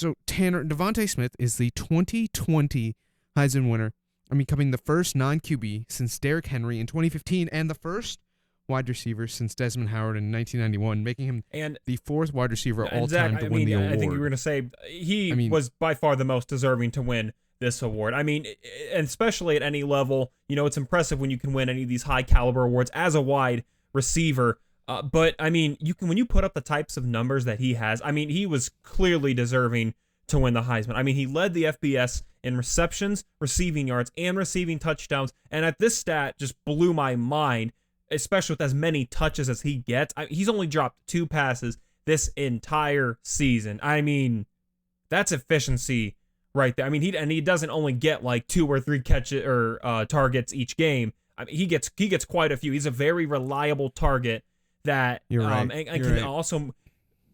So, Tanner, Devonta Smith is the 2020 Heisman winner, and becoming the first non-QB since Derrick Henry in 2015 and the first wide receiver since Desmond Howard in 1991, making him the fourth wide receiver all time to win the award. I think you were going to say he was by far the most deserving to win this award. I mean, and especially at any level, it's impressive when you can win any of these high caliber awards as a wide receiver. But I mean, when you put up the types of numbers that he has, I mean, he was clearly deserving to win the Heisman. I mean, he led the FBS in receptions, receiving yards, and receiving touchdowns. And at this stat just blew my mind, especially with as many touches as he gets. He's only dropped 2 passes this entire season. I mean, that's efficiency right there. I mean, he doesn't only get like 2 or 3 catches or targets each game. I mean, he gets quite a few. He's a very reliable target that and can also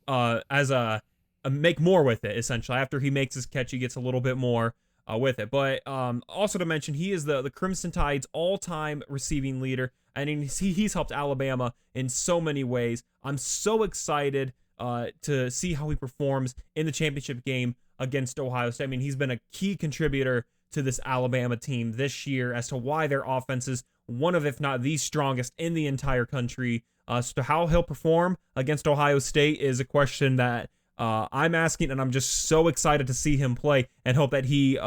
as a make more with it. Essentially, after he makes his catch, he gets a little bit more with it. But also to mention, he is the Crimson Tide's all-time receiving leader, and he's helped Alabama in so many ways. I'm so excited to see how he performs in the championship game against Ohio State. I mean, he's been a key contributor to this Alabama team this year as to why their offense is one of, if not the strongest in the entire country. So how he'll perform against Ohio State is a question that I'm asking, and I'm just so excited to see him play and hope that he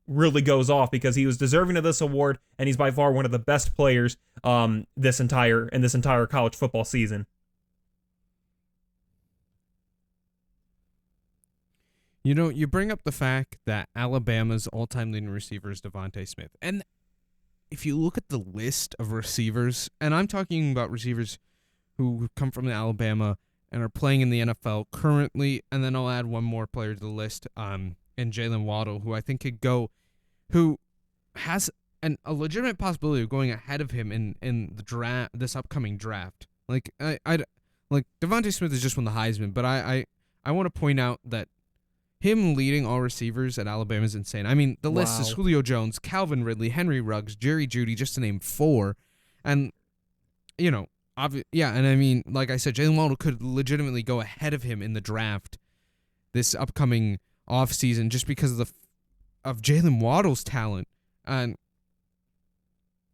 really goes off, because he was deserving of this award, and he's by far one of the best players this entire college football season. You bring up the fact that Alabama's all-time leading receiver is Devonta Smith, and if you look at the list of receivers, and I'm talking about receivers who come from Alabama and are playing in the NFL currently, and then I'll add one more player to the list, and Jalen Waddle, who I think could go, who has a legitimate possibility of going ahead of him in the draft, this upcoming draft. Like Devonta Smith has just won the Heisman, but I want to point out that him leading all receivers at Alabama is insane. I mean, the list is Julio Jones, Calvin Ridley, Henry Ruggs, Jerry Jeudy, just to name 4. And, and I mean, like I said, Jalen Waddle could legitimately go ahead of him in the draft this upcoming offseason just because of Jalen Waddle's talent. And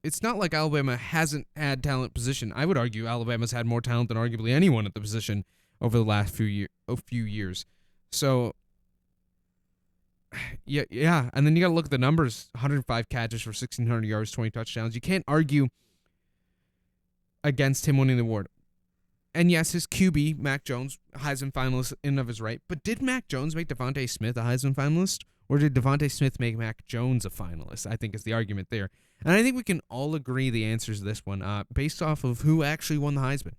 it's not like Alabama hasn't had talent position. I would argue Alabama's had more talent than arguably anyone at the position over the last few years. So, yeah, and then you got to look at the numbers: 105 catches for 1,600 yards, 20 touchdowns. You can't argue against him winning the award. And yes, his QB, Mac Jones, Heisman finalist in and of his right. But did Mac Jones make Devonta Smith a Heisman finalist, or did Devonta Smith make Mac Jones a finalist? I think is the argument there, and I think we can all agree the answers to this one based off of who actually won the Heisman.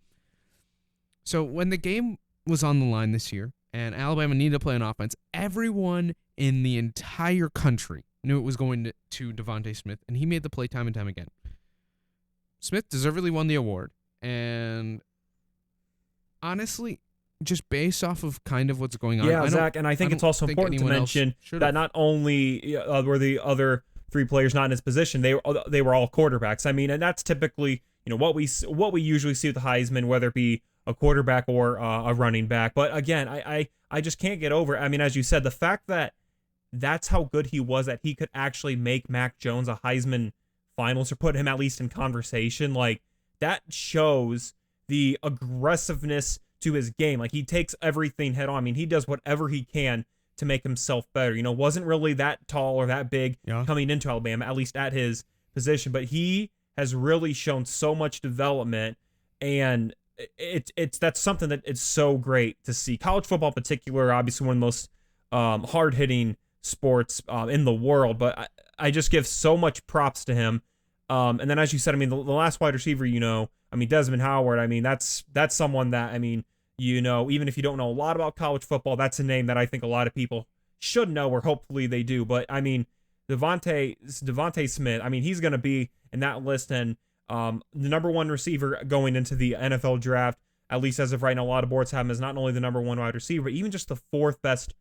So when the game was on the line this year, and Alabama needed to play an offense, everyone in the entire country knew it was going to Devonta Smith, and he made the play time and time again. Smith deservedly won the award, and honestly, just based off of kind of what's going on. Yeah, Zach, and I think it's also important to mention that not only were the other 3 players not in his position, they were all quarterbacks. I mean, and that's typically what we usually see with the Heisman, whether it be a quarterback or a running back. But again, I just can't get over it. I mean, as you said, the fact that that's how good he was, that he could actually make Mac Jones a Heisman finalist, or put him at least in conversation, like that shows the aggressiveness to his game. Like, he takes everything head on. I mean, he does whatever he can to make himself better. Wasn't really that tall or that big coming into Alabama, at least at his position, but he has really shown so much development, and that's something that it's so great to see. College football in particular, obviously one of the most hard-hitting sports in the world, but I just give so much props to him. And then, as you said, I mean, the last wide receiver, I mean, Desmond Howard, I mean, that's someone that, I mean, even if you don't know a lot about college football, that's a name that I think a lot of people should know, or hopefully they do. But I mean, Devonta Smith, I mean, he's going to be in that list, and the number 1 receiver going into the NFL draft, at least as of right now, a lot of boards have him as not only the number 1 wide receiver, but even just the 4th best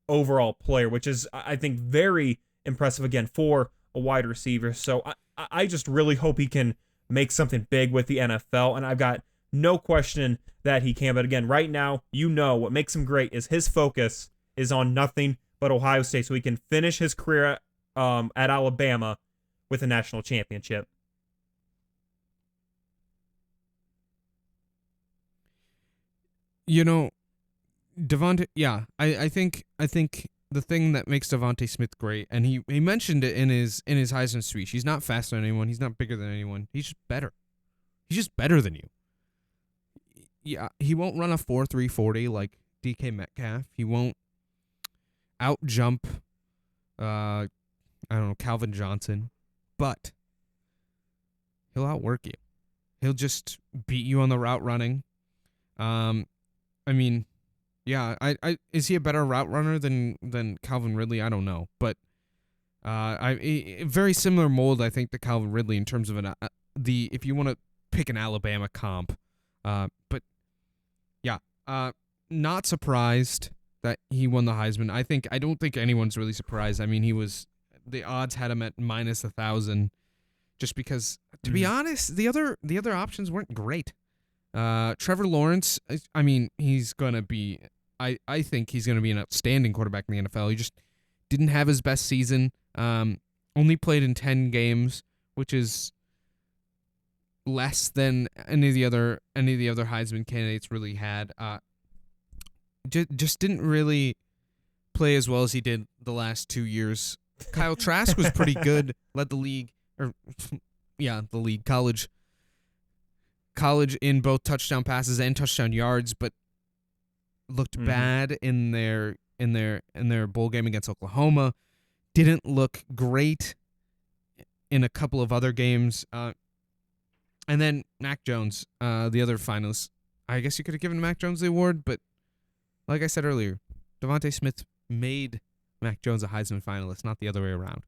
overall player, which is, I think, very impressive, again, for a wide receiver. So I just really hope he can make something big with the NFL, and I've got no question that he can. But again, right now, what makes him great is his focus is on nothing but Ohio State so he can finish his career at Alabama with a national championship. You know, Devonta, yeah, I think the thing that makes Devonta Smith great, and he mentioned it in his Heisman speech. He's not faster than anyone. He's not bigger than anyone. He's just better. He's just better than you. Yeah, he won't run a 4.3 40 like DK Metcalf. He won't out jump I don't know, Calvin Johnson, but he'll outwork you. He'll just beat you on the route running. I mean, yeah, I is he a better route runner than Calvin Ridley? I don't know, but very similar mold, I think, to Calvin Ridley in terms of if you want to pick an Alabama comp. But yeah, not surprised that he won the Heisman. I don't think anyone's really surprised. I mean, the odds had him at minus 1,000, just because, to be honest, the other options weren't great. Trevor Lawrence, I mean, he's gonna be. I think he's gonna be an outstanding quarterback in the NFL. He just didn't have his best season. Only played in 10 games, which is less than any of the other Heisman candidates really had. Just didn't really play as well as he did the last 2 years. Kyle Trask was pretty good, led the league, college in both touchdown passes and touchdown yards, but looked bad in their bowl game against Oklahoma. Didn't look great in a couple of other games. And then Mac Jones, the other finalist. I guess you could have given Mac Jones the award, but like I said earlier, Devonta Smith made Mac Jones a Heisman finalist, not the other way around.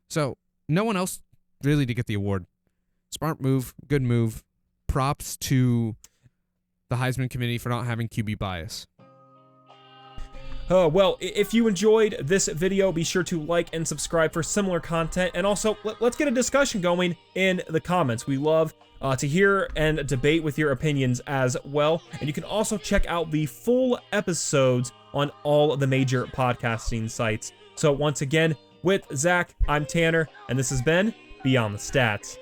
So no one else really to get the award. Smart move, good move. Props to the Heisman committee for not having QB bias. Well, if you enjoyed this video, be sure to like and subscribe for similar content. And also, let's get a discussion going in the comments. We love to hear and debate with your opinions as well. And you can also check out the full episodes on all of the major podcasting sites. So once again, with Zach, I'm Tanner, and this has been Beyond the Stats.